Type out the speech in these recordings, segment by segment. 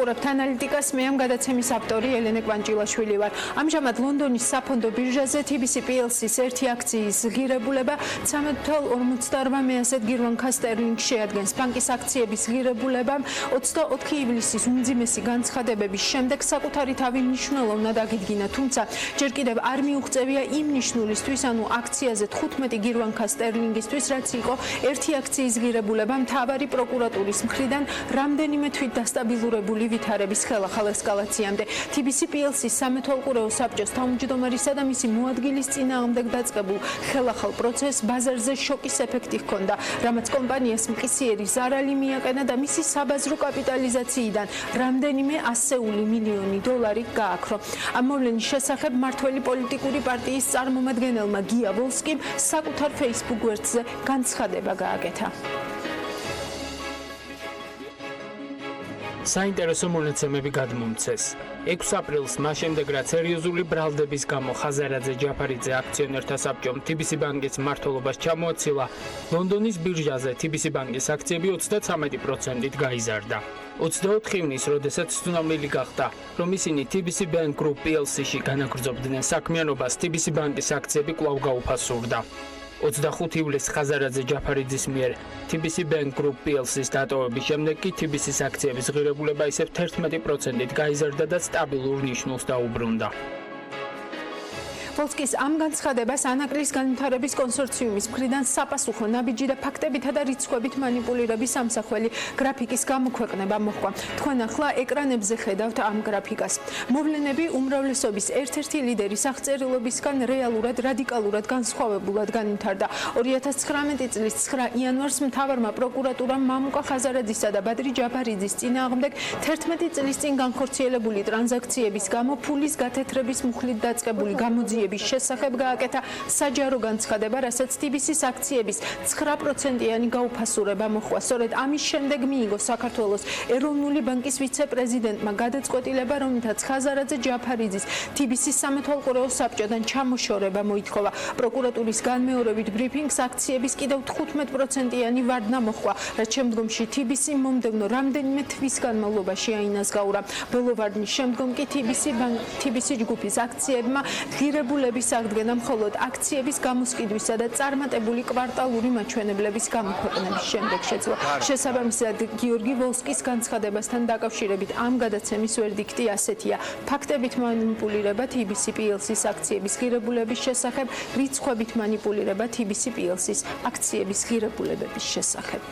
გიყურებთ ანალიტიკას, მე ამ გადაცემის ავტორი ელენე კვანჭილაშვილი ვარ. ამჟამად ლონდონის საფონდო ბირჟაზე TBC PLC-ს ერთი აქციის ღირებულება 13.48 გირვანქა სტერლინგს შეადგენს. ბანკის აქციების ღირებულებამ 24 ივლისის უმძიმესი განცხადებების შემდეგ საკუთარი თავი მნიშვნელოვნად აგიდგინა, თუმცა ჯერ კიდევ არ მიუღწევია იმ ნიშნულისთვის, ანუ აქციაზე 15 გირვანქა სტერლინგისთვის, რაც იყო ერთი აქციის ღირებულება მთავარი პროკურატურის მხრიდან რამდენიმე თვით დასტაბილურებული ვითარების ხელახალ ესკალაციამდე. TBC PLC-ს სამეთვალყურეო საბჭოს თავმჯდომარისა და მისი მოადგილის წინააღმდეგ დაწყებულ ხელახალ პროცესს ბაზარზე შოკის ეფექტი ჰქონდა, რამაც კომპანიას მყისიერი ზარალი მიაყენა და მისი საბაზრო კაპიტალიზაციიდან რამდენიმე ასეული მილიონი დოლარი გააქრო. ამ მოვლენის შესახებ მმართველი პოლიტიკური პარტიის წარმომადგენელმა გია ვოლსკიმ საკუთარ Facebook გვერდზე განცხადება გააკეთა. საინტერესო მონაცემები გადმომცეს. 6 აპრილს მას შემდეგ რაც სერიოზული ბრალდების გამო ხაზარაძე ჯაფარიძე აქციონერთა საბჭომ TBC ბანკის მმართველობას ჩამოაცილა, ლონდონის ბირჟაზე TBC ბანკის აქციები 33%-ით გაიზარდა. 24 ივნისს, როდესაც ცნამლილი გახდა, რომ ისინი TBC Bank Group PLC-ში განაგრძობდნენ საქმიანობას, TBC ბანკის აქციები კვლავ გაუფასურდა. 25 ივლისს ხაზარაძე ჯაფარიძის მიერ TBC Bank Group PLC-ს დატოვების შემდეგ კი TBC-ს აქციების ღირებულება ისევ 11%-ით გაიზარდა და სტაბილურ ნიშნულს დაუბრუნდა. ვოლსკის ამ განცხადებას ანაკლის განვითარების კონსორციუმის მხრიდან საპასუხო ნაბიჯი და ფაქტებითა და რიცხვებით მანიპულირების ამსახველი გრაფიკის გამოქვეყნება მოჰყვა. თქვენ ახლა ეკრანებზე ხედავთ ამ გრაფიკას. მოვლენები უმრავლესობის ერთ-ერთი ლიდერის აღწერილობისგან რეალურად რადიკალურად განსხვავებულად განვითარდა. 2019 წლის 9 იანვარს მთავარმა პროკურატურამ მამუკა ხაზარაძისა და ბადრი ჯაფარიძის წინააღმდეგ 11 წლის წინ განხორციელებული ტრანზაქციების გამო ფულის გათეთრების მუხლით დაწყებული გამოძიების შესახებ გააკეთა საჯარო განცხადება, რასაც TBC-ს აქციების 9%-იანი გაუფასურება მოჰყვა. სწორედ ამის შემდეგ მიიღო საქართველოს ეროვნული ბანკის ვიცე-პრეზიდენტმა გადაწყვეტილება, რომლითაც ხაზარაძე ჯაფარიძის TBC-ს სამეთვალყურეო საბჭოდან ჩამოშორება მოითხოვა. პროკურატურის განმეორებით ბრიფინგს აქციების კიდევ 15%-იანი ვარდნა მოჰყვა, რაც შემდგომში TBC მომდევნო რამდენიმე თვის განმავლობაში აინაზღაურა. ბოლო ვარდნის შემდგომ კი TBC ჯგუფის აქციებმა ღირებულების აღდგენა მხოლოდ აქციების გამოსყიდვისა და წარმატებული კვარტალური მაჩვენებლების გამოქვეყნების შემდეგ შეძლო. შესაბამისად, გიორგი ვოლსკის განცხადებასთან დაკავშირებით ამ გადაცემის ვერდიქტი ასეთია: ფაქტებით მანიპულირება TBC PLC-ს აქციების ღირებულების შესახებ, რიცხვებით მანიპულირება TBC PLC-ს აქციების ღირებულებების შესახებ.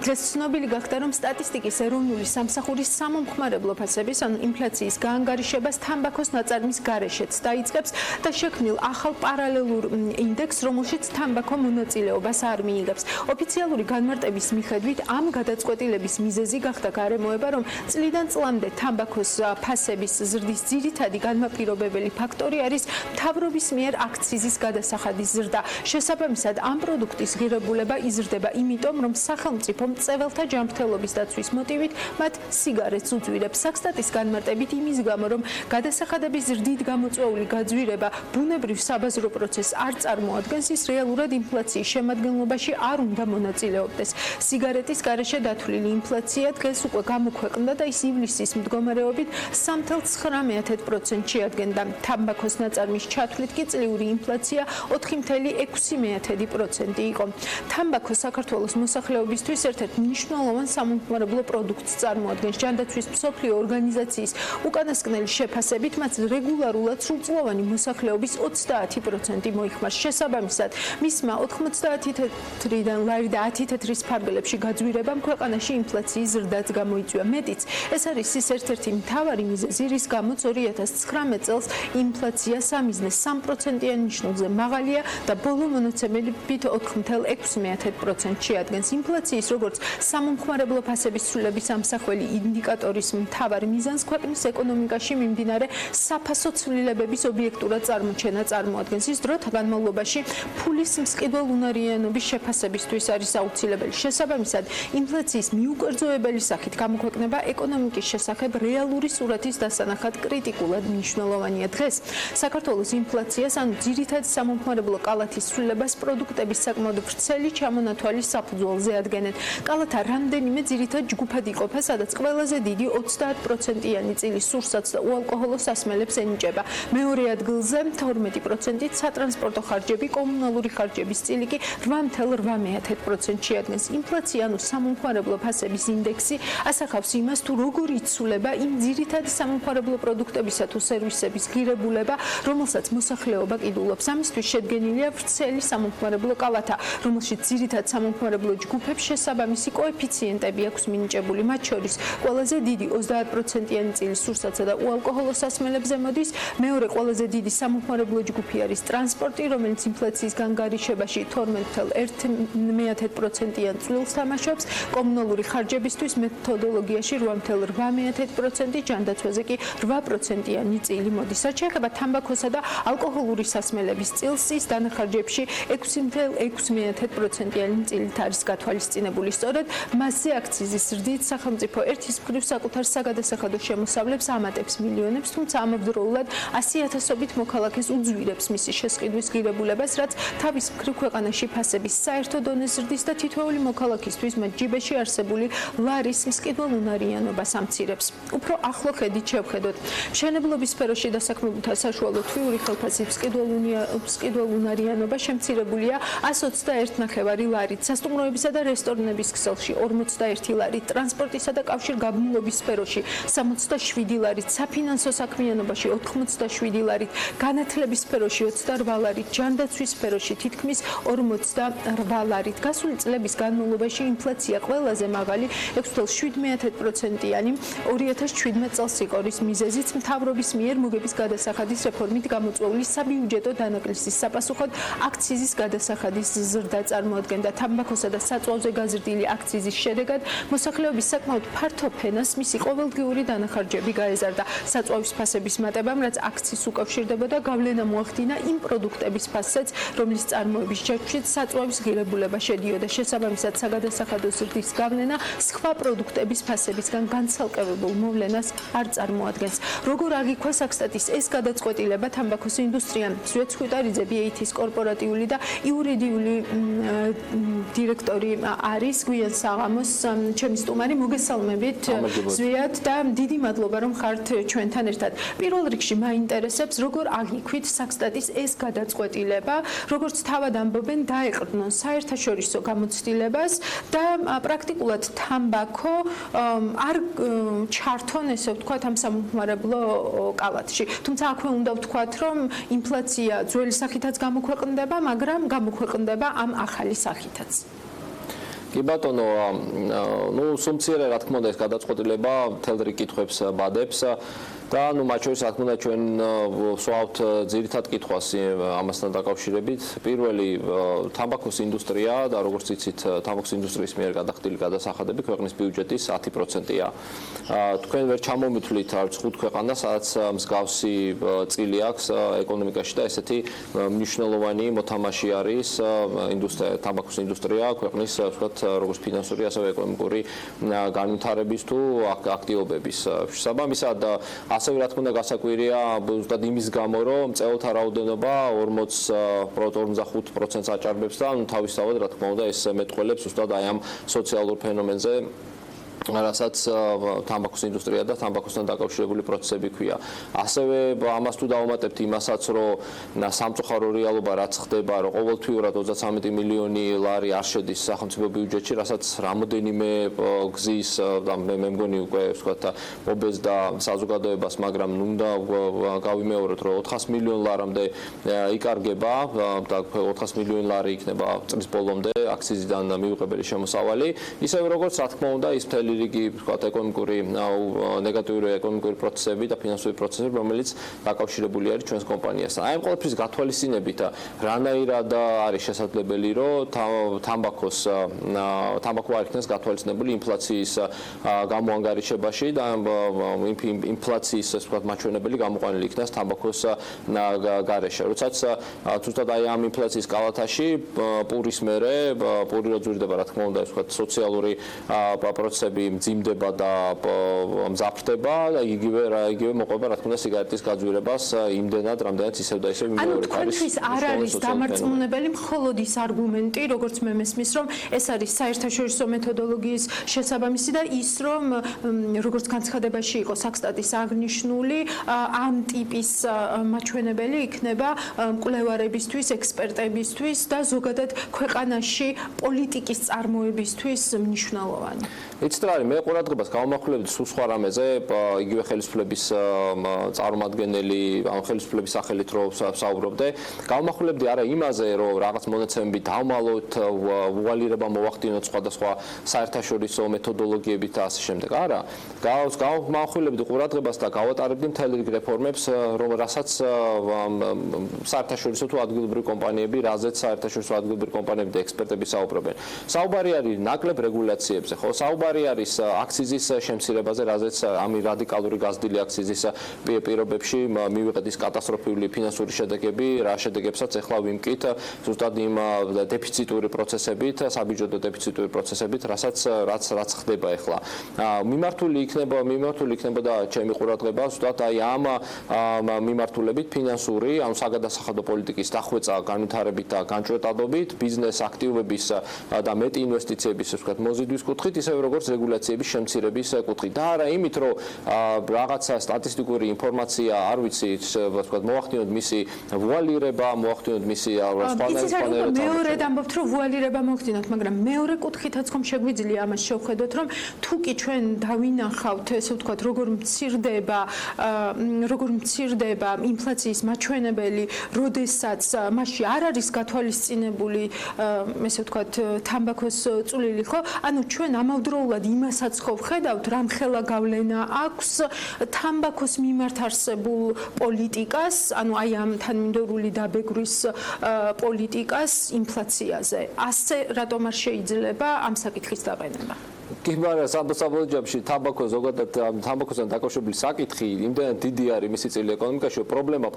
დღეს ცნობილი გახდა, რომ სტატისტიკის ეროვნული სამსახურის სამომხმარებლო ფასების, ანუ ინფლაციის გაანგარიშებას თამბაქოს ნაწარმის გარეშეც დაიწყებს და შექმნილ ახალ პარალელურ ინდექსს, რომელშიც თამბაქო მონაწილეობას არ მიიღებს. ოფიციალური განმარტების მიხედვით, ამ გადაწყვეტილების მიზეზი გახდა გარემოება, რომ წლიდან წლამდე თამბაქოს ფასების ზრდის ძირითადი განმაპირობებელი ფაქტორი არის მთავრობის მიერ აქციზის გადასახადის ზრდა. შესაბამისად, ამ პროდუქტის ღირებულება იზრდება იმიტომ, რომ სახელმწიფო მწეველთა ჯანმრთელობის დაცვის მოტივით მათ სიგარეტს უძვირებს. საქსტატის განმარტებით იმის გამო, რომ გადასახადების ზრდით გამოწვეული გაძვირება ბუნებრივ საბაზრო პროცესს არ წარმოადგენს, ის რეალურად ინფლაციის შემადგენლობაში არ უნდა მონაწილეობდეს. სიგარეტის გარეშე დათვლილი ინფლაცია დღეს უკვე გამოქვეყნდა და ის ივლისის მდგომარეობით 3.9% შეადგენდა. თამბაქოს ნაწარმის ჩათვლით კი წლიური ინფლაცია 4.6% იყო. თამბაქო საქართველოს მოსახლეობისთვის ერთ-ერთი მნიშვნელოვან სამომხმარებლო პროდუქტს წარმოადგენს. ჯანდაცვის მსოფლიო ორგანიზაციის უკანასკნელი შეფასებით, მათ რეგულარულად სრულწლოვანი მოსახლეობის 30% მოიხმარს. შესაბამისად, მისმა 90 ლარი და 10 თეთრის ფარგლებში გაძვირებამ ქვეყანაში ინფლაციის ზრდაც გამოიწვია. მეტიც, ეს არის ის ერთ-ერთი მთავარი მიზეზი, რის გამოც 2019 წელს ინფლაცია სამიზნე 3%-იან ნიშნულზე მაღალია და ბოლო მონაცემებით 4.6% შეადგენს. ინფლაციის როგორც როგორც სამომხმარებლო ფასების ცვლილების ამსახველი ინდიკატორის მთავარ მიზანს ქვეყნის ეკონომიკაში მიმდინარე საფასო ცვლილებების ობიექტურად წარმოჩენა წარმოადგენს. ის დროთა განმავლობაში ფულის მსყიდველ უნარიანობის შეფასებისთვის არის აუცილებელი. შესაბამისად, ინფლაციის მიუკერძოებელი სახით გამოქვეყნება ეკონომიკის შესახებ რეალური სურათის დასანახად კრიტიკულად მნიშვნელოვანია. დღეს საქართველოს ინფლაციას, ანუ ძირითად სამომხმარებლო კალათის ცვლილებას პროდუქტების საკმაოდ ვრცელი ჩამონათვალის საფუძველზე ადგენენ. კალათა რამდენიმე ძირითად ჯგუფად იყოფა, სადაც ყველაზე დიდი 30%-იანი წილის სურსათს და უალკოჰოლო სასმელებს ენიჭება. მეორე ადგილზე 12%-ით სატრანსპორტო ხარჯები, კომუნალური ხარჯების წილი კი 8.8%-ში ადგენს. ინფლაცია, ანუ სამომხმარებლო ფასების ინდექსი, ასახავს იმას, თუ როგორ იცვლება იმ ძირითადი სამომხმარებლო პროდუქტებისა თუ სერვისების ღირებულება, რომელსაც მოსახლეობა კიდულობს. ამისთვის შედგენილია ვრცელი სამომხმარებლო კალათა, რომელშიც ძირითად სამომხმარებლო ჯგუფებს შესაბამისი კოეფიციენტები აქვს მინიჭებული. მათ შორის ყველაზე დიდი 30%-იანი წილის სურსათსა და უალკოჰოლო სასმელებზე მოდის. მეორე ყველაზე დიდი სამომხმარებლო ჯგუფი არის ტრანსპორტი, რომელიც ინფლაციის განგარიშებაში 12.1%-იან წვლილს თამაშობს. კომუნალური ხარჯებისთვის მეთოდოლოგიაში 8.8%, ჯანდაცვაზე კი 8%-იანი წილი მოდის. რაც შეეხება თამბაქოსა და ალკოჰოლური სასმელების წილს, ის დანახარჯებში 6.6%-იანი წილით არის გათვალისწინებული. სწორედ მასზე აქციზის ზრდით სახელმწიფო ერთის მხრივ საკუთარ საგადასახადო შემოსავლებს ამატებს მილიონებს, თუმცა ამავდროულად 100,000-ობით მოქალაქეს უძვირებს მისი შესყიდვის ღირებულებას, რაც თავის მხრივ ქვეყანაში ფასების საერთო დონეს ზრდის და თითოეული მოქალაქისთვის მათ ჯიბეში არსებული ლარის მსყიდველ უნარიანობას ამცირებს. უფრო ახლო ხედით შევხედოთ. მშენებლობის სფეროში დასაქმებულთა საშუალო თვიური ხელფასის მსყიდველ უნარიანობა შემცირებულია 121.5 ლარით, სასტუმროებისა და რესტორნების ქსელში 41 ლარით, ტრანსპორტისა და კავშირგაბმულობის სფეროში 67 ლარით, საფინანსო საქმიანობაში 87 ლარით, განათლების სფეროში 28 ლარით, ჯანდაცვის სფეროში თითქმის 48 ლარით. გასული წლების განმავლობაში ინფლაცია ყველაზე მაღალი 6.7%-იანი 2017 წელს იყო, რის მიზეზიც მთავრობის მიერ მოგების გადასახადის რეფორმით გამოწვეული საბიუჯეტო დანაკლისის საპასუხოდ აქციზის გადასახადის ზრდა წარმოადგენდა. თამბაქოსა და საწვავზე გაზრდილი აქციზის შედეგად მოსახლეობის საკმაოდ ფართო ფენას მისი ყოველდღიური დანახარჯები გაეზარდა. საწვავის ფასების მატებამ, რაც აქციზს უკავშირდებოდა, გავლენა მოახდინა იმ პროდუქტების ფასზეც, რომლის წარმოების ჯგუფშიც საწვავის ღირებულება შედიოდა. შესაბამისად, საგადასახადო ზრდის გავლენა სხვა პროდუქტების ფასებისგან განცალკევებულ მოვლენას არ წარმოადგენს. როგორ აღიქვა საქსტატის ეს გადაწყვეტილება თამბაქოს ინდუსტრიამ? ზვიად ხვიტარიძე BAT-ის კორპორატიული და იურიდიული დირექტორი არის. გვიან საღამოს ჩემი სტუმარი, მოგესალმებით ზვიად და დიდი მადლობა რომ ხართ ჩვენთან ერთად. პირველ რიგში მაინტერესებს, როგორ აღიქვით საქსტატის ეს გადაწყვეტილება, როგორც თავად ამბობენ, დაეყრდნონ საერთაშორისო გამოცდილებას და პრაქტიკულად თამბაქო არ ჩართონ, ესე ვთქვათ, ამ სამომხმარებლო კალათში. თუმცა აქვე უნდა ვთქვათ, რომ ინფლაცია ძველი სახითაც გამოქვეყნდება, მაგრამ გამოქვეყნდება ამ ახალი სახითაც. კი ბატონო, სუმციერე რა თქმა უნდა ეს გადაწყვეტილება მთელ რიგ კითხვებს ბადებს და მათ შორის რა თქმა უნდა ჩვენ ვსვავთ ძირითად კითხვას ამასთან დაკავშირებით. პირველი, თამბაქოს ინდუსტრია და როგორც იცით, თამბაქოს ინდუსტრიის მიერ გადახდილი გადასახადები ქვეყნის ბიუჯეტის 10%-ია. თქვენ ვერ ჩამომითვლით არც 5 ქვეყანა, სადაც მსგავსი წილი აქვს ეკონომიკაში და ესეთი მნიშვნელოვანი მოთამაშე არის თამბაქოს ინდუსტრია ქვეყნის, ვთქვათ, როგორც ფინანსური, ასევე ეკონომიკური განვითარების თუ აქტივობების. შესაბამისად, ასევე რა თქმა უნდა გასაკვირია ზუსტად იმის გამო, რომ წეულთა რაოდენობა 45%-ს აჭარბებს და თავისთავად რა თქმა უნდა ეს მეტყველებს ზუსტად აი ამ სოციალურ ფენომენზე, რასაც თამბაქოს ინდუსტრია და თამბაქოსთან დაკავშირებული პროცესები ქვია. ასევე ამას თუ დავუმატებთ იმასაც, რომ სამწუხარო რეალობა რაც ხდება, რომ ყოველთვიურად 33 მილიონი ლარი არ შედის სახელმწიფო ბიუჯეტში, რასაც რამოდენიმე გზის და მე მგონი უკვე ვთქვათ ობეს და საზოგადოებას, მაგრამ უნდა გავიმეოროთ, რომ 400 მილიონ ლარამდე იკარგება და 400 მილიონი ლარი იქნება წლის ბოლომდე აქციზიდან მიუღებელი შემოსავალი. ისევე როგორც რა თქმა უნდა ის მთელი რიგი ვთქვათ ეკონომიკური ნეგატიური ეკონომიკური პროცესები და ფინანსური პროცესები, რომელიც დაკავშირებული არის ჩვენს კომპანიასთან. აი ამ ყველაფრის გათვალისწინებით რანაირად არის შესაძლებელი, რომ თამბაქო არ იქნას გათვალისწინებული ინფლაციის გამოანგარიშებაში და ინფლაციის ასე ვთქვათ მაჩვენებელი გამოყვანილი იქნას თამბაქოს გარეშე. როდესაც ზუსტად აი ამ ინფლაციის კალათაში პურის მერე პური რო ძვირდება, რა თქმა უნდა, ასე ვთქვათ სოციალური პროცესები მძიმდება და მძაფრდება და იგივე მოყვება, რა თქმა უნდა, სიგარეტის გაძვირებას იმდენად, რამდენიც ისევ და ისევ მიმდინარეობს. თქვენთვის არ არის დამარწმუნებელი მხოლოდ ის არგუმენტი, როგორც მე მესმის, რომ ეს არის საერთაშორისო მეთოდოლოგიის შესაბამისი და ის, რომ როგორც განცხადებაში იყო საქსტატის აღნიშნული, ამ ტიპის მაჩვენებელი იქნება მკვლევარებისთვის, ექსპერტებისთვის და ზოგადად ქვეყანაში პოლიტიკის წარმოებისთვის მნიშვნელოვანი. იცით რა არის, მე ყურადღებას გავამახვილებდი სულ სხვა რამეზე, იგივე ხელისუფლების წარმომადგენელი, ამ ხელისუფლების სახელით რო საუბრობდე, გავამახვილებდი არა იმაზე, რომ რაღაც მონაცემები დავმალოთ, უვალირება მოვახდინოთ სხვადასხვა საერთაშორისო მეთოდოლოგიებით და ასე შემდეგ. არა, გავამახვილებდი ყურადღებას და გავატარებდი მთელ რიგ რეფორმებს, რასაც საერთაშორისო თუ ადგილობრივი კომპანიები, რაზეც საერთაშორისო ადგილობრივი კომპანიები და ექსპერტები საუბრობენ. საუბარი არის ნაკლებ რეგულაციებზე, ხო? საუბარი არის აქციზის შემცირებაზე, რაზეც ამ რადიკალური გაზრდილი აქციზის პირობებში მივიღეთ ის კატასტროფული ფინანსური შედეგები, რა შედეგებსაც ახლა ვიმკით ზუსტად იმ დეფიციტური პროცესებით, საბიუჯეტო დეფიციტური პროცესებით, რაც ხდება ახლა. მიმართული იქნებოდა ჩემი ყურადღება ზუსტად აი ამ მიმართულებით ფინანსური, ანუ საგადასახადო პოლიტიკის დახვეწა განვითარებით და განჭვეტადობით, ბიზნეს აქტივების და მეტი ინვესტიციების ვთქვათ მოზიდვის კუთხით, ისევე როგორც რეგულაციების შემცირების კუთხით. და არა იმით, რომ რაღაცა სტატისტიკური ინფორმაცია არ ვიცი, ვთქვათ მოვახდინოთ მისი ვუალირება, მოვახდინოთ მისი სხვადასხვა მეორედ ამბობთ, რომ ვუალირება მოვახდინოთ, მაგრამ მეორე კუთხითაც ხომ შეგვიძლია ამას შევხედოთ, რომ თუ კი ჩვენ დავინახავთ, ესე ვთქვათ, როგორ მცირდება ინფლაციის მაჩვენებელი, როდესაც მასში არ არის გათვალისწინებული, ესე ვთქვათ, თამბაქოს წვლილი, ხო? ანუ ჩვენ ამავდროულად იმასაც ხო ვხედავთ, რამხელა გავლენა აქვს თამბაქოს მიმართ არსებულ პოლიტიკას, ანუ აი ამ თანმიმდევრული დაბეგრვის პოლიტიკას ინფლაციაზე. ასე რატომ არ შეიძლება ამ საკითხის დაყენება? კი, მაგრამ საბოლოო ჯამში თამბაქო ზოგადად თამბაქოსთან დაკავშირებული საკითხი იმდენად დიდი არის მისი წილი ეკონომიკაში, რომ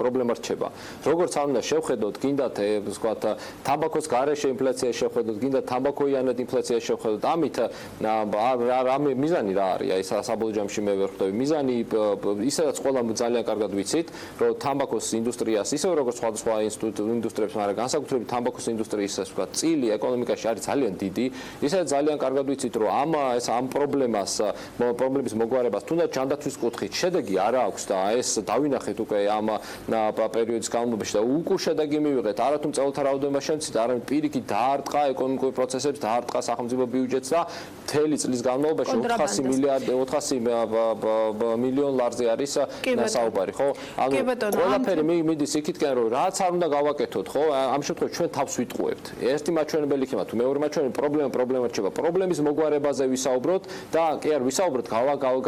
პრობლემა რჩება. როგორც არ უნდა შევხედოთ, გინდათ ვთქვათ თამბაქოს გარეშე ინფლაცია შევხედოთ, გინდათ თამბაქოიანად ინფლაცია შევხედოთ, ამით მიზანი რა არის? აი საბოლოო ჯამში მე ვერ ხვდები. მიზანი ისედაც ყველა ძალიან კარგად ვიცით, რომ თამბაქოს ინდუსტრიას ისევ როგორც სხვადასხვა ინდუსტრიებს, მაგრამ განსაკუთრებით თამბაქოს ინდუსტრიის ვთქვათ წილი ეკონომიკაში არის ძალიან დიდი. ისედაც ძალიან კარგად ვიცით, რომ ამ პრობლემის მოგვარებას თუნდაც ჯანდაცვის კუთხით შედეგი არ აქვს და ეს დავინახეთ უკვე ამ პერიოდის განმავლობაში და უკვე შედეგი მივიღეთ. არათუ მწელთა რაოდენობა შემცირდა, არამედ პირიქით დაარტყა ეკონომიკური პროცესებს, დაარტყა სახელმწიფო ბიუჯეტს და მთელი წლის განმავლობაში 400 მილიონ ლარზე არის საუბარი, ხო? ანუ ყველაფერი მიდის იქითკენ, რომ რაც არ უნდა გავაკეთოთ, ხო? ამ შემთხვევაში ჩვენ თავს ვიტყუებთ. ერთი მაჩვენებელი იქნება, თუ მეორე მაჩვენებელი პრობლემა რჩება. პრობლემის მოგვარებაზე ვისაუბროთ და კი არ ვისაუბროთ,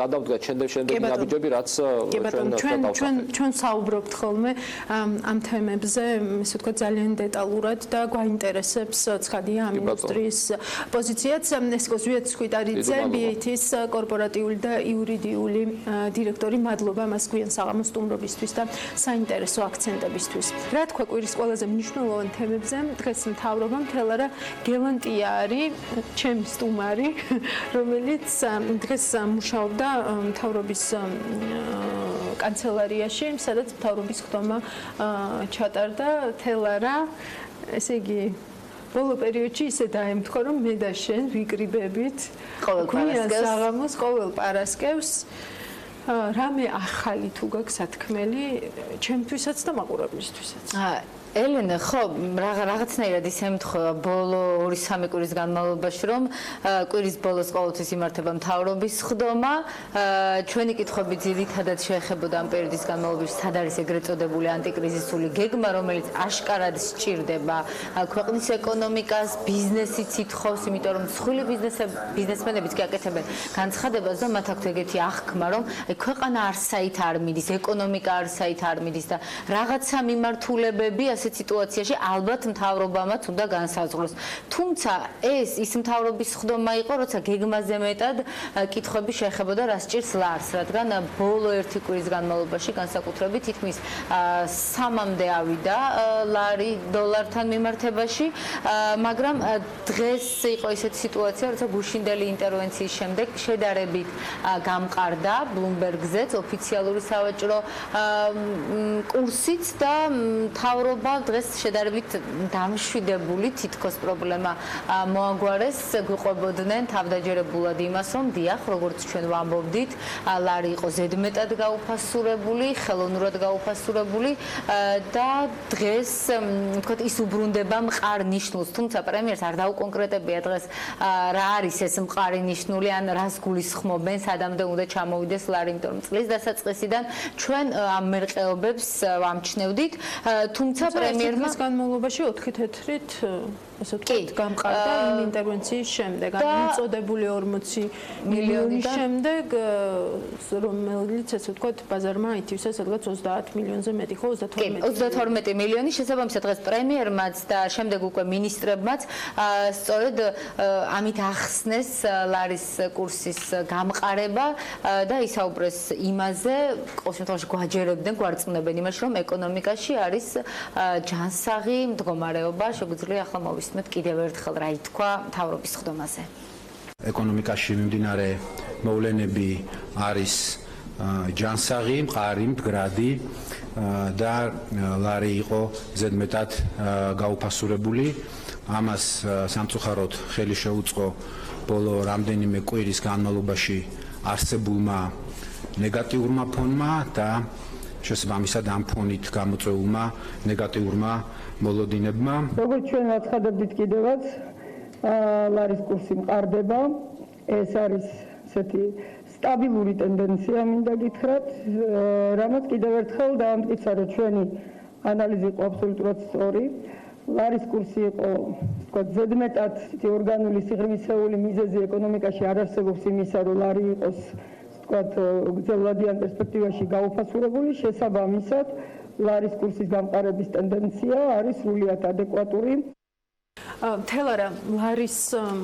გადავდგათ შემდეგი ნაბიჯები, რაც ჩვენ საუბრობთ ხოლმე ამ თემებზე, ესე ვთქვათ, ძალიან დეტალურად და გვაინტერესებს ცხადია ამ ინდუსტრიის პოზიციაც. ესკოზვიეთ სვიტარიძე, BAT-ის კორპორატიული და იურიდიული დირექტორი, მადლობა მას გვიან საღამოს სტუმრობისთვის და საინტერესო აქცენტებისთვის. რა თქვა კვირის ყველაზე მნიშვნელოვან თემებზე, დღეს მთავრობა მთელარა გელანტია არის, ჩემი სტუმარი, რომელიც დღეს მუშაობდა მთავრობის კანცელარიაში, სადაც მთავრობის ხდომა ჩატარდა. თელარა, ესე იგი ბოლო პერიოდში ისე დაემთხო, რომ მე და შენ ვიკრიბებით ყოველ პარასკევს. რამე ახალი თუ გაქვს სათქმელი ჩემთვისაც და მაყურებლისთვისაც? ელენე, ხო, რაღაცნაირად ისე ემთხვევა ბოლო 2-3 კვირის განმავლობაში, რომ კვირის ბოლოს ყოველთვის იმართება მთავრობის ხდომა. ჩვენი კითხვები ძირითადად შეეხებოდა ამ პერიოდის განმავლობაში, სად არის ეგრეთ წოდებული ანტიკრიზისული გეგმა, რომელიც აშკარად სჭირდება ქვეყნის ეკონომიკას, ბიზნესიც ითხოვს, იმიტომ რომ მსხვილი ბიზნესმენებიც კი აკეთებენ განცხადებას და მათ აქვთ ეგეთი აღქმა, რომ ქვეყანა არსაით არ მიდის, ეკონომიკა არსაით არ მიდის და რაღაცა მიმართულებები ასეთ სიტუაციაში ალბათ მთავრობამაც უნდა განსაზღვროს. თუმცა ეს ის მთავრობის ხდომა იყო, როცა გეგმაზე მეტად კითხვები შეეხებოდა რა სჭირს ლარს, რადგან ბოლო 1 კვირის განმავლობაში განსაკუთრებით თითქმის 3-მდე ავიდა ლარი დოლართან მიმართებაში, მაგრამ დღეს იყო ესეთი სიტუაცია, როცა გუშინდელი ინტერვენციის შემდეგ შედარებით გამყარდა ბლუმბერგზეც ოფიციალური სავაჭრო კურსიც და მთავრობა დღეს შედარებით დამშვიდებული თითქოს პრობლემა მოაგვარეს, გვიყვებოდნენ თავდაჯერებულად იმას, რომ დიახ, როგორც ჩვენ ვამბობდით, ლარი იყო ზედმეტად გაუფასურებული, ხელოვნურად გაუფასურებული და დღეს ვთქვათ ის უბრუნდება მყარ ნიშნულს, თუმცა პრემიერს არ დაუკონკრეტებია დღეს რა არის ეს მყარი ნიშნული, ან რას გულისხმობენ, სადამდე უნდა ჩამოვიდეს ლარი, იმიტომ რომ წლის დასაწყისიდან ჩვენ ამ მერყეობებს ვამჩნევდით, თუმცა პრემიერმა განმავლობაში 4 თეთრით ასე ვთქვათ, გამყარდა იმ ინტერვენციის შემდეგ, ან მიწოდებული 40 მილიონის შემდეგ, რომელიც ასე ვთქვათ, ბაზარმა აითივსა სადღაც 30 მილიონზე მეტი, ხო, 32 მილიონი, შესაბამისად დღეს პრემიერმაც და შემდეგ უკვე მინისტრებმაც სწორედ ამით ახსნეს ლარის კურსის გამყარება და ისაუბრეს იმაზე, ყოველ შემთხვევაში გვაჯერებდნენ, გვარწმუნებენ იმაში, რომ ეკონომიკაში არის ჯანსაღი მდგომარეობა, შეგვიძლია ახლა მოვისმენთ კიდევ ერთხელ რა ითქვა მთავრობის ხდომაზე. ეკონომიკაში მიმდინარე მოვლენები არის ჯანსაღი, მყარი, მდგრადი და ლარი იყო ზედმეტად გაუფასურებული. ამას სამწუხაროდ ხელი შეუწყო ბოლო რამდენიმე კვირის განმავლობაში არსებულმა ნეგატიურმა ფონმა და შესაბამისად ამ ფონით გამოწვეულმა ნეგატიურმა მოლოდინებმა. როგორც ჩვენ ვაცხადებდით კიდევაც, ლარის კურსი მყარდება, ეს არის ესეთი სტაბილური ტენდენცია, მინდა გითხრათ, რამაც კიდევ ერთხელ დაამტკიცა, რომ ჩვენი ანალიზი იყო აბსოლუტურად სწორი. ლარის კურსი იყო, ვთქვათ, ზედმეტად ორგანული სიღრმისეული მიზეზი ეკონომიკაში არ არსებობს იმისა, რომ ლარი იყოს ვთქვათ, გრძელვადიან პერსპექტივაში გაუფასურებული, შესაბამისად, ლარის კურსის გამყარების ტენდენცია არის სრულიად ადეკვატური. თელარა ლარის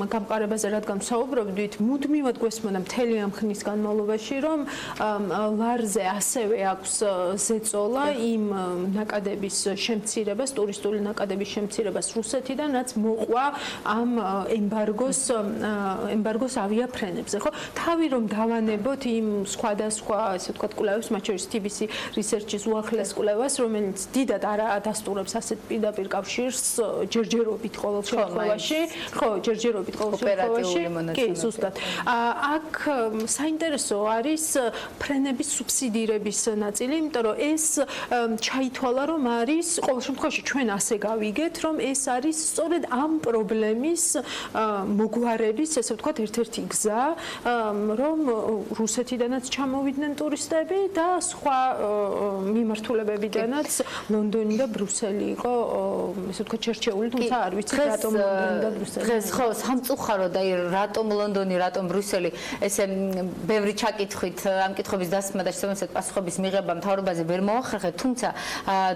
გამყარებაზე რადგან საუბრობდით, მუდმივად გვესმოდა მთელი ამ ხნის განმავლობაში, რომ ლარზე ასევე აქვს ზეწოლა იმ ნაკადების შემცირებას, ტურისტული ნაკადების შემცირებას რუსეთიდან, რაც მოყვა ამ ემბარგოს ავიაფრენებზე, ხო? თავი რომ დავანებოთ იმ სხვადასხვა, ესე ვთქვათ, კვლევებს, მათ შორის TBC Research-ის უახლეს კვლევას, რომელიც დიდად არ ადასტურებს ასეთ პირდაპირ კავშირს ჯერჯერობით ყოველ შემთხვევაში, ხო, ჯერჯერობით ყოველ შემთხვევაში, კი, ზუსტად. აქ საინტერესო არის ფრენების სუბსიდირების ნაწილი, იმიტომ რომ ეს ჩაითვალა, რომ არის ყოველ შემთხვევაში ჩვენ ასე გავიგეთ, რომ ეს არის სწორედ ამ პრობლემის მოგვარების, ესე ვთქვათ, ერთ-ერთი გზა, რომ რუსეთიდანაც ჩამოვიდნენ ტურისტები და სხვა მიმართულებებიდანაც ლონდონი და ბრიუსელი იყო, ესე ვთქვათ, შერჩეული, თუმცა არ ვიცი რატომ ლონდონი და ბრიუსელი. დღეს ხო, სამწუხაროდ აი რატომ ლონდონი, რატომ ბრიუსელი, ესე ბევრი ჩაკითხვით ამ კითხვების დასმა და შესაბამისად პასუხების მიღება მთავრობაზე ვერ მოახერხეთ, თუმცა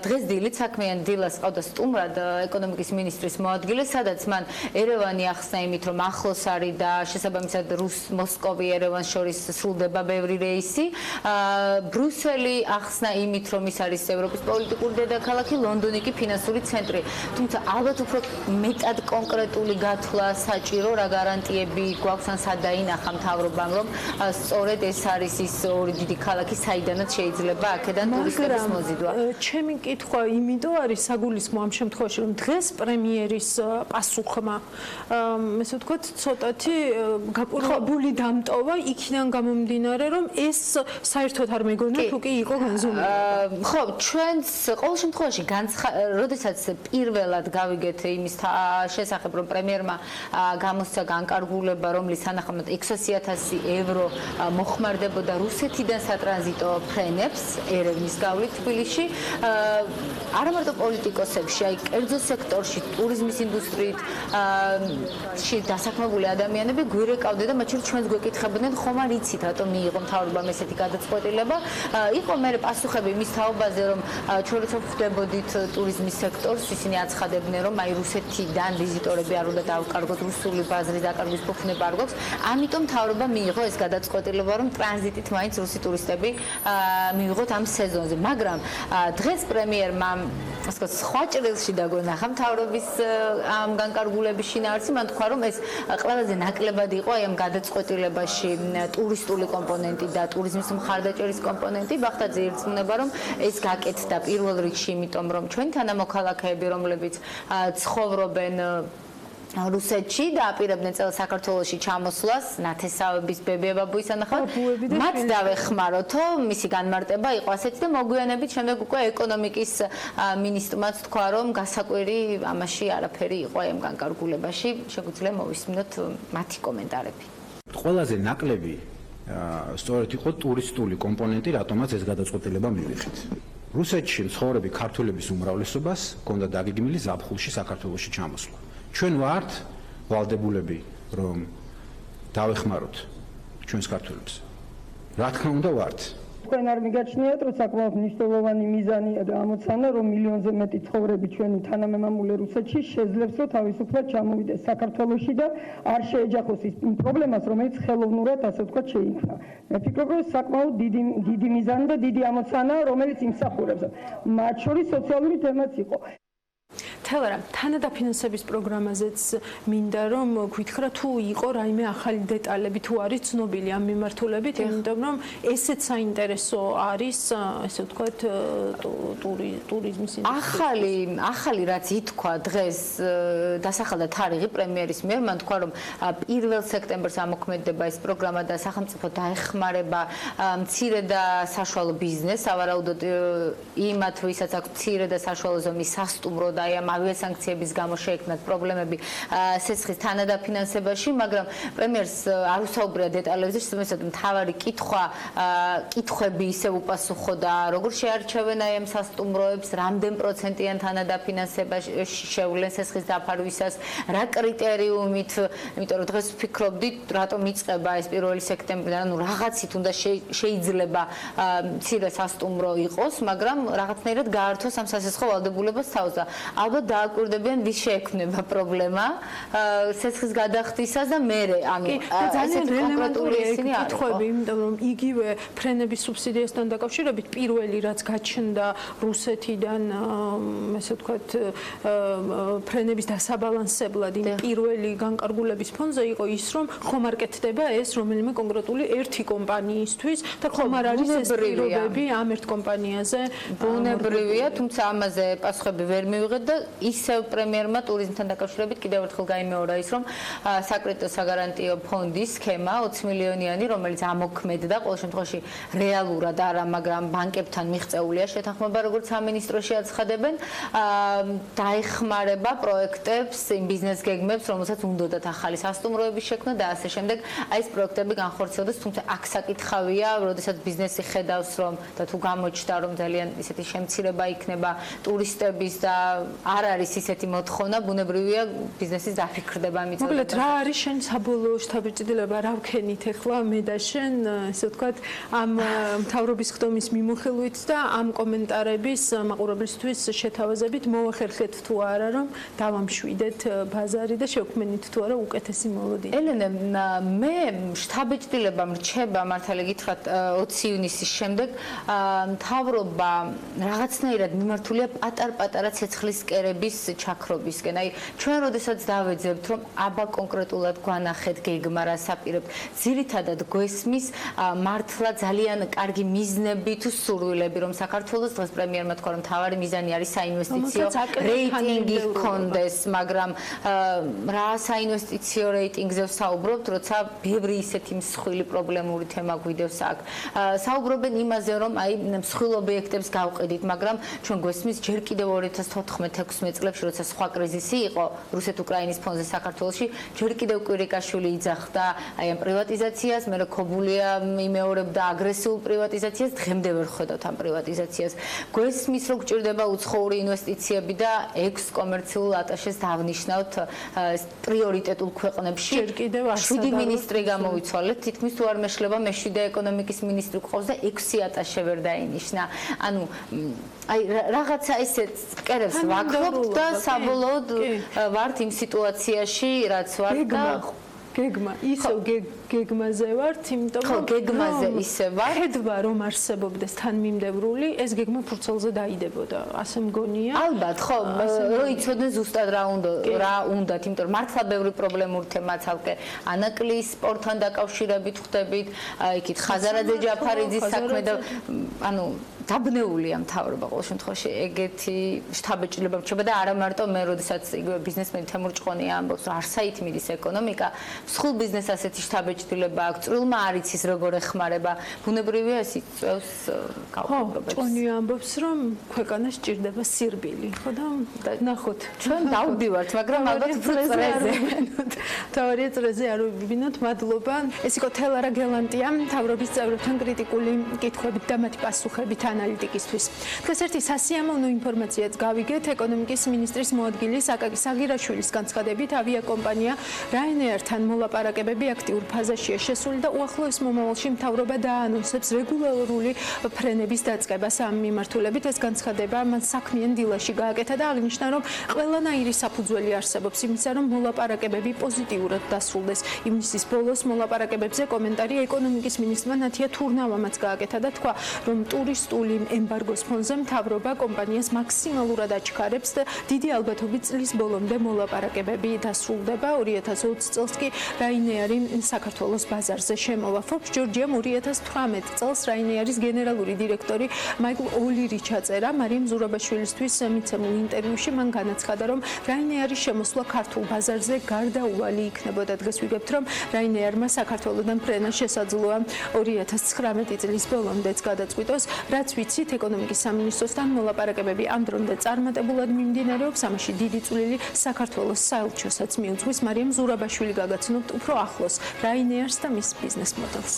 დღეს დილით საქმიან დილას ყავდა სტუმრად ეკონომიკის მინისტრის მოადგილე, სადაც მან ერევანი ახსნა იმით, რომ ახლოს არის და შესაბამისად მოსკოვი ერევანს შორის სრულდება ბევრი რეისი. ბრიუსელი ახსნა იმით, რომ ის არის ევროპის პოლიტიკური დედაქალაქი, ლონდონი კი ფინანსური ცენტრი. თუმცა ალბათ უფრო მეტად მეტად კონკრეტული გათვლა საჭირო, რა გარანტიები გვაქვს ან სადაინახა მთავრობამ, რომ სწორედ ეს არის ის ორი დიდი ქალაქი, საიდანაც შეიძლება აქედან ტურისტების მოზიდვა. ჩემი კითხვა იმიტომ არის საგულისხმო ამ შემთხვევაში, რომ დღეს პრემიერის პასუხმა, ესე ვთქვათ, ცოტათი გაკურვებული დამტოვა იქიდან გამომდინარე, რომ ეს საერთოდ არ მეგონა თუ კი იყო განზომილება. ხო, ჩვენს ყოველ შემთხვევაში როდესაც პირველად გავიგეთ იმის შესახებ, რომ პრემიერმა გამოსცა განკარგულება, რომლის თანახმად 600,000 евро მოხმარდებოდა რუსეთიდან სატრანზიტო ფრენებს ერევნის გავლით თბილისში, არა მარტო პოლიტიკოსებში, აი კერძო სექტორში, ტურიზმის ინდუსტრიით დასაქმებული ადამიანები გვირეკავდნენ და მათ შორის ჩვენს გვეკითხებოდნენ, ხომ არ იცით, რატომ მიიღო მთავრობამ ესეთი გადაწყვეტილება. იყო მე პასუხები იმის თაობაზე, რომ ჩვენ როცა ხვდებოდით ტურიზმის სექტორს, ისინი აცხადებდნენ, რომ აი რუსეთიდან ვიზიტორები არ უნდა დავკარგოთ, რუსული ბაზრის დაკარგვის ფუფუნება არ გვაქვს. ამიტომ მთავრობა მიიღო ეს გადაწყვეტილება, რომ ტრანზიტით მაინც რუსი ტურისტები მივიღოთ ამ სეზონზე. მაგრამ დღეს პრემიერმა სხვა ჭრილში დაგვენახა მთავრობის ამ განკარგულების შინაარსი. მან თქვა, რომ ეს ყველაზე ნაკლებად იყო აი ამ გადაწყვეტილებაში ტურისტული კომპონენტი და ტურიზმის მხარდაჭერის კომპონენტი. ბახტაძე ირწმუნება, რომ ეს გაკეთდა პირველ რიგში, იმიტომ რომ ჩვენი თანამოქალაქეები, რომლებიც ცხოვრობენ რუსეთში და აპირებდნენ წელს საქართველოში ჩამოსვლას, ნათესავების ბებიაბაბუის ანახავად, მათ დავეხმაროთო, მისი განმარტება იყო ასეთი და მოგვიანებით შემდეგ უკვე ეკონომიკის მინისტრმაც თქვა, რომ გასაკვირი ამაში არაფერი იყო ამ განკარგულებაში. შეგვიძლია მოვისმინოთ მათი კომენტარები. ყველაზე ნაკლები სწორედ იყო ტურისტული კომპონენტი, რატომაც ეს გადაწყვეტილება მივიღეთ. რუსეთში მცხოვრები ქართველების უმრავლესობას ჰქონდა დაგეგმილი ზაფხულში საქართველოში ჩამოსვლა. ჩვენ ვართ ვალდებულები, რომ დავეხმაროთ ჩვენს ქართველებს. რა თქმა უნდა ვართ. თქვენ არ მიგაჩნიათ, რომ საკმაოდ მნიშვნელოვანი მიზანია და ამოცანა, რომ მილიონზე მეტი ცხოვრები ჩვენი თანამემამულე რუსეთში შეძლებს, რომ თავისუფლად ჩამოვიდეს საქართველოში და არ შეეჯახოს ის პრობლემას, რომელიც ხელოვნურად, ასე ვთქვათ, შეიქმნა. მე ვფიქრობ, რომ საკმაოდ დიდი მიზანი და დიდი ამოცანა, რომელიც იმსახურებს. მათ შორის სოციალური თემაც იყო. თელარა, თანადაფინანსების პროგრამაზეც მინდა რომ გითხრა თუ იყო რაიმე ახალი დეტალები თუ არის ცნობილი ამ მიმართულებით, იმიტომ რომ ესეც საინტერესო არის, ესე ვთქვათ, ტურიზმის ინდუსტრია. ახალი რაც ითქვა დღეს დასახელდა თარიღი პრემიერის მიერ, მან თქვა რომ 1 სექტემბერს ამოქმედდება ეს პროგრამა და სახელმწიფო დაეხმარება მცირე და საშუალო ბიზნესს, ავარაუდოდ იმათ, ვისაც აქვს მცირე და საშუალო ზომის სასტუმრო და აი ამ ავიასანქციების გამო შეექმნათ პრობლემები სესხის თანადაფინანსებაში, მაგრამ პრემიერს არ უსაუბრია დეტალებზე, შესაბამისად მთავარი კითხვები ისევ უპასუხო და როგორ შეარჩევენ აი ამ სასტუმროებს, რამდენ პროცენტიან თანადაფინანსებაში შეუვლენ სესხის დაფარვისას, რა კრიტერიუმით, იმიტომ რომ დღეს ვფიქრობდით, რატომ იწყება ეს 1 სექტემბრიდან, ანუ რაღაცით უნდა შეიძლება მცირე სასტუმრო იყოს, მაგრამ რაღაცნაირად გაართოს ამ სასესხო ვალდებულებას თავს და ალბათ დააკვირდებიან ვის შეექმნება პრობლემა სესხის გადახდისას და მერე ანუ ძალიან რელევანტური კითხვები, იმიტომ რომ იგივე ფრენების სუბსიდიასთან დაკავშირებით პირველი რაც გაჩნდა რუსეთიდან, ესე ვთქვათ, ფრენების დასაბალანსებლად იმ პირველი განკარგულების ფონზე იყო ის, რომ ხომ არ კეთდება ეს რომელიმე კონკრეტული ერთი კომპანიისთვის და ხომ არ არის ეს პირობები ამ ერთ კომპანიაზე. ბუნებრივია, თუმცა ამაზე პასუხები ვერ მივიღეთ და ისევ პრემიერმა ტურიზმთან დაკავშირებით კიდევ ერთხელ გაიმეორა ის, რომ საკრედიტო საგარანტიო ფონდის სქემა 20 მილიონიანი, რომელიც ამოქმედდა, ყოველ შემთხვევაში რეალურად არა, მაგრამ ბანკებთან მიღწეულია შეთანხმება, როგორც სამინისტროში აცხადებენ, დაეხმარება პროექტებს, იმ ბიზნეს გეგმებს, რომელსაც უნდათ ახალი სასტუმროების შექმნა და ასე შემდეგ. აი ეს პროექტები განხორციელდეს, თუმცა აქ საკითხავია, როდესაც ბიზნესი ხედავს, რომ და თუ გამოჩნდა, რომ ძალიან ისეთი შემცირება იქნება ტურისტების და არ არის ისეთი მოთხოვნა, ბუნებრივია ბიზნესის დაფიქრდება მიწოდება. მოკლედ რა არის შენ საბოლოო შთაბეჭდილება, რა ვქენით ახლა მე და შენ, ესე ვთქვათ, ამ მთავრობის ხდომის მიმოხილვით და ამ კომენტარების მაყურებლისთვის შეთავაზებით მოვახერხეთ თუ არა, რომ დავამშვიდეთ ბაზარი და შევქმნით თუ არა უკეთესი მოლოდინი. ელენე, მე შთაბეჭდილება მრჩება, მართალი გითხრათ, 20 ივნისის შემდეგ მთავრობა რაღაცნაირად მიმართულია პატარ-პატარა ცეცხლის მწერების ჩაქრობისკენ. აი ჩვენ როდესაც დავეძებთ რომ აბა კონკრეტულად გვანახეთ გეგმა რას აპირებთ, ძირითადად გვესმის მართლა ძალიან კარგი მიზნები თუ სურვილები რომ საქართველოს დღეს პრემიერმა თქვა რომ თავარი მიზანი არის საინვესტიციო რეიტინგი ჰქონდეს, მაგრამ რა საინვესტიციო რეიტინგზე ვსაუბრობთ, როცა ბევრი ისეთი მსხვილი პრობლემური თემა გვიდევს აქ. საუბრობენ იმაზე რომ აი მსხვილ ობიექტებს გავყიდით, მაგრამ ჩვენ გვესმის ჯერ კიდევ 2014-16 წლებში, როცა სხვა კრიზისი იყო რუსეთ-უკრაინის ფონზე საქართველოში, ჯერ კიდევ კვირიკაშვილი იძახდა აი ამ პრივატიზაციას, მე ქობულია იმეორებდა აგრესიულ პრივატიზაციას, დღემდე ვერ ხედავთ ამ პრივატიზაციას. გვესმის რომ გჭირდება უცხოური ინვესტიციები და 6 კომერციულ ატაშეს დავნიშნავთ პრიორიტეტულ ქვეყნებში. 7 მინისტრი გამოვიცვალეთ, თითქმის თუ არ მეშლება მე-7 ეკონომიკის მინისტრი გვყავს და 6 ატაშე ვერ დაინიშნა. ანუ აი რაღაცა ესეთ კერებს ვაქრობთ და საბოლოოდ ვართ იმ სიტუაციაში, რაც ვართ და გეგმა ისევ გეგმაზე ვართ, იმიტომ რომ გეგმაზე ისე ვარ. ხედვა რომ არსებობდეს თანმიმდევრული, ეს გეგმა ფურცელზე დაიდებოდა. ასე მგონია. ალბათ, ხო, რომ იცოდნენ ზუსტად რა უნდათ, იმიტომ რომ მართლა ბევრი პრობლემური თემა ცალკე ანაკლის სპორტთან დაკავშირებით ხვდებით, იქით ხაზარაძე ჯაფარიძის საქმე და ანუ დაბნეულია მთავრობა ყოველ შემთხვევაში ეგეთი შტაბეჭდილება რჩება და არა მარტო მე როდესაც იგივე ბიზნესმენი თემურ ჭყონია ამბობს რომ არსაით მიდის ეკონომიკა მსხვილ ბიზნეს ასეთი შტაბეჭდილება აქვს წვრილმა არ იცის როგორ ეხმარება ბუნებრივია ეს იწევს გაუქმებებს ჭყონია ამბობს რომ ქვეყანას სჭირდება სირბილი ხო და ნახოთ ჩვენ დავდივართ მაგრამ ალბათ წრეზე თეორია წრეზე არ ვიბინოთ მადლობა ეს იყო თელარა გელანტია მთავრობის წევრებთან კრიტიკული კითხვებით და მათი პასუხებით ანალიტიკისთვის. დღეს ერთი სასიამოვნო ინფორმაციაც გავიგეთ ეკონომიკის მინისტრის მოადგილის აკაკი საგირაშვილის განცხადებით ავიაკომპანია Ryanair-თან მოლაპარაკებები აქტიურ ფაზაშია შესული და უახლოეს მომავალში მთავრობა დაანონსებს რეგულარული ფრენების დაწყებას ამ მიმართულებით ეს განცხადება მან საქმიან დილაში გააკეთა და აღნიშნა რომ ყველანაირი საფუძველი არსებობს იმისა რომ მოლაპარაკებები პოზიტიურად დასრულდეს. ივნისის ბოლოს მოლაპარაკებებზე კომენტარი ეკონომიკის მინისტრმა ნათია თურნავამაც გააკეთა და თქვა რომ ტურისტული ემბარგოს ფონზე მთავრობა კომპანიას მაქსიმალურად აჩქარებს და დიდი ალბათობით წლის ბოლომდე მოლაპარაკებები დასრულდება. 2020 წელს კი Ryanair-ი საქართველოს ბაზარზე შემოვა. Forbes Georgia-მ 2018 წელს Ryanair-ის გენერალური დირექტორი მაიკლ ოლირი ჩაწერა მარიამ ზურაბაშვილისთვის მიცემულ ინტერვიუში მან განაცხადა რომ Ryanair-ის შემოსვლა ქართულ ბაზარზე გარდაუვალი იქნებოდა. დღეს ვიგებთ რომ Ryanair-მა საქართველოდან ფრენა შესაძლოა 2019 წლის ბოლომდეც გადაწყვიტოს რაც ვიცით ეკონომიკის სამინისტროსთან მოლაპარაკებები ამ დრომდე წარმატებულად მიმდინარეობს ამაში დიდი წვლილი საქართველოს საელჩოსაც მიუძღვის მარიამ ზურაბაშვილი გაგაცნობთ უფრო ახლოს Ryanair-ს და მის ბიზნეს მოდელს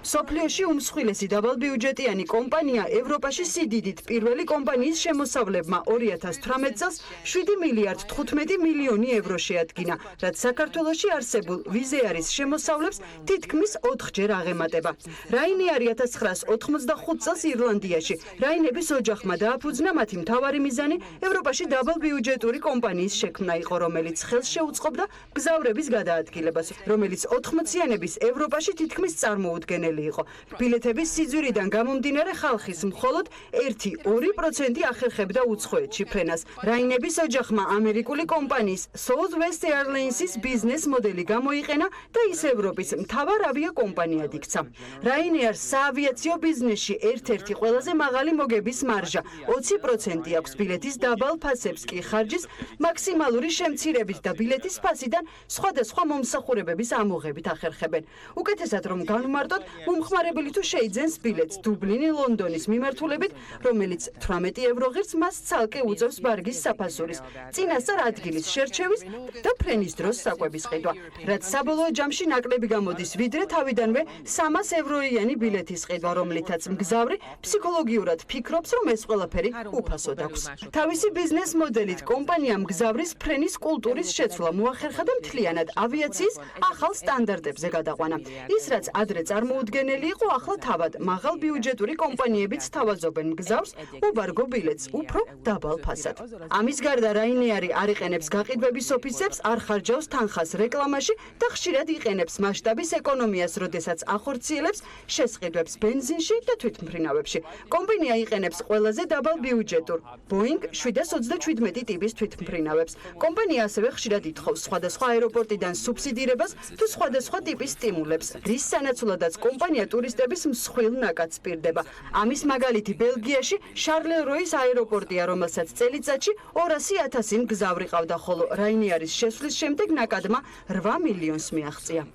სოფლიოში უმსხვილესი დაბალბიუჯეტიანი კომპანია ევროპაში სიდიდით პირველი კომპანიის შემოსავლებმა 2018 წელს 7 მილიარდ 15 მილიონი ევრო შეადგინა, რაც საქართველოში არსებულ ვიზეარის შემოსავლებს თითქმის 4-ჯერ აღემატება. Ryanair 1985 წელს ირლანდიაში რაინების ოჯახმა დააფუძნა მათი მთავარი მიზანი ევროპაში დაბალბიუჯეტური კომპანიის შექმნა იყო, რომელიც ხელს შეუწყობდა მგზავრების გადაადგილებას, რომელიც 80-იანების ევროპაში თითქმის წარმოუდგენელი იყო. ბილეთების სიძვირიდან გამომდინარე ხალხის მხოლოდ 1-2% ახერხებდა უცხოეთში ფრენას. რაინების ოჯახმა ამერიკული კომპანიის Southwest Airlines-ის ბიზნეს მოდელი გამოიყენა და ის ევროპის მთავარ ავიაკომპანიად იქცა. Ryanair-ს საავიაციო ბიზნესში ერთ-ერთი ყველაზე მაღალი მოგების მარჟა 20% აქვს ბილეთის დაბალ ფასებს კი ხარჯის მაქსიმალური შემცირებით და ბილეთის ფასიდან სხვადასხვა მომსახურებების ამოღებით ახერხებენ. უკეთესად რომ განვმარტოთ მომხმარებელი თუ შეიძენს ბილეთს დუბლინი ლონდონის მიმართულებით, რომელიც 18 ევრო ღირს მას ცალკე უწევს ბარგის საფასურის, წინასწარ ადგილის შერჩევის და ფრენის დროს საკვების ყიდვა. რაც საბოლოო ჯამში ნაკლები გამოდის ვიდრე თავიდანვე 300 ევროიანი ბილეთის ყიდვა, რომლითაც მგზავრი ფსიქოლოგიურად ფიქრობს, რომ ეს ყველაფერი უფასოდ აქვს. თავისი ბიზნეს მოდელით კომპანიამ მგზავრის ფრენის კულტურის შეცვლა მოახერხა და მთლიანად ავიაციის ახალ სტანდარტებზე გადაყვანა. ის რაც ადრე წარმოუდგენელი წარმომადგენელი იყო, ახლა თავად მაღალ ბიუჯეტური კომპანიებიც თავაზობენ მგზავრს უბარგო ბილეთს უფრო დაბალ ფასად. ამის გარდა Ryanair არ იყენებს გაყიდვების ოფისებს, არ ხარჯავს თანხას რეკლამაში და ხშირად იყენებს მასშტაბის ეკონომიას, როდესაც ახორციელებს შესყიდვებს ბენზინში და თვითმფრინავებში. კომპანია იყენებს ყველაზე დაბალ ბიუჯეტურ Boeing 737 ტიპის თვითმფრინავებს. კომპანია ასევე ხშირად ითხოვს სხვადასხვა აეროპორტიდან სუბსიდირებას თუ სხვადასხვა ტიპის სტიმულებს, რის სანაცვლოდაც კომპანია ტურისტების მსხვილ ნაკადს პირდება. ამის მაგალითი ბელგიაში შარლეროის აეროპორტია, რომელსაც წელიწადში 200,000 მგზავრი ყავდა, ხოლო Ryanair-ის შესვლის შემდეგ ნაკადმა 8 მილიონს მიაღწია.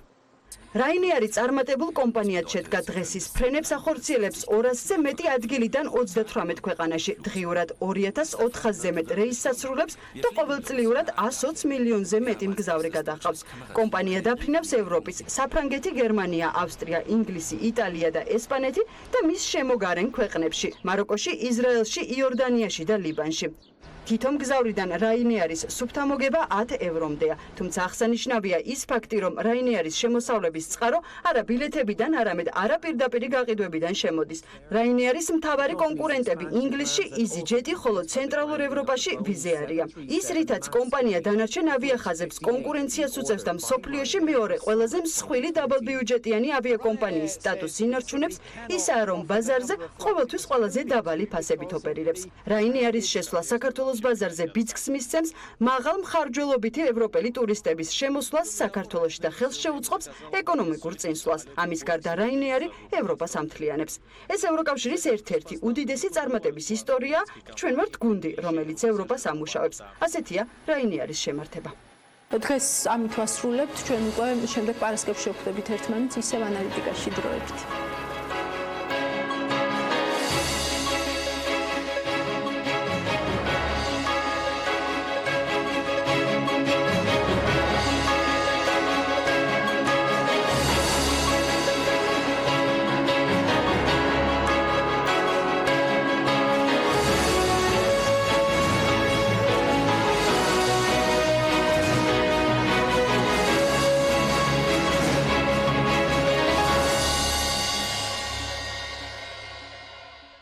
Ryanair წარმატებულ კომპანიად შედგა დღეს ის ფრენებს ახორციელებს 200-ზე მეტი ადგილიდან 38 ქვეყანაში, დღიურად 2400-ზე მეტ რეისს ასრულებს და ყოველწლიურად 120 მილიონზე მეტი მგზავრი გადაჰყავს. კომპანია დაფრინავს ევროპის, საფრანგეთი, გერმანია, ავსტრია, ინგლისი, იტალია და ესპანეთი და მის შემოგარენ ქვეყნებში, მაროკოში, ისრაელში, იორდანიაში და ლიბანში. თითო მგზავრიდან Ryanair-ის სუფთა მოგება 10 ევრომდეა, თუმცა აღსანიშნავია ის ფაქტი, რომ Ryanair-ის შემოსავლების წყარო არა ბილეთებიდან, არამედ არაპირდაპირი გაყიდვებიდან შემოდის. Ryanair-ის მთავარი კონკურენტები ინგლისში EasyJet-ი, ხოლო ცენტრალურ ევროპაში Wizz Air-ია. ის რითაც კომპანია დანარჩენ ავიახაზებს კონკურენციას უწევს და მსოფლიოში მეორე ყველაზე მსხვილი დაბალბიუჯეტიანი ავიაკომპანიის სტატუსს ინარჩუნებს, ისაა, რომ ბაზარზე ყოველთვის ყველაზე დაბალი ფასებით ოპერირებს. Ryanair-ის შესვლა საქართველოს ბაზარზე ბიძგს მისცემს მაღალ მხარჯველობითი ევროპელი ტურისტების შემოსვლას საქართველოში და ხელს შეუწყობს ეკონომიკურ წინსვლას. ამის გარდა Ryanair ევროპას ამთლიანებს. ეს ევროკავშირის ერთ-ერთი უდიდესი წარმატების ისტორია, ჩვენ ვართ გუნდი, რომელიც ევროპას ამუშავებს. ასეთია Ryanair-ის შემართება. დღეს ამით ვასრულებთ, ჩვენ უკვე შემდეგ პარასკევს შევხვდებით ერთმანეთს ისევ ანალიტიკაში დროებით.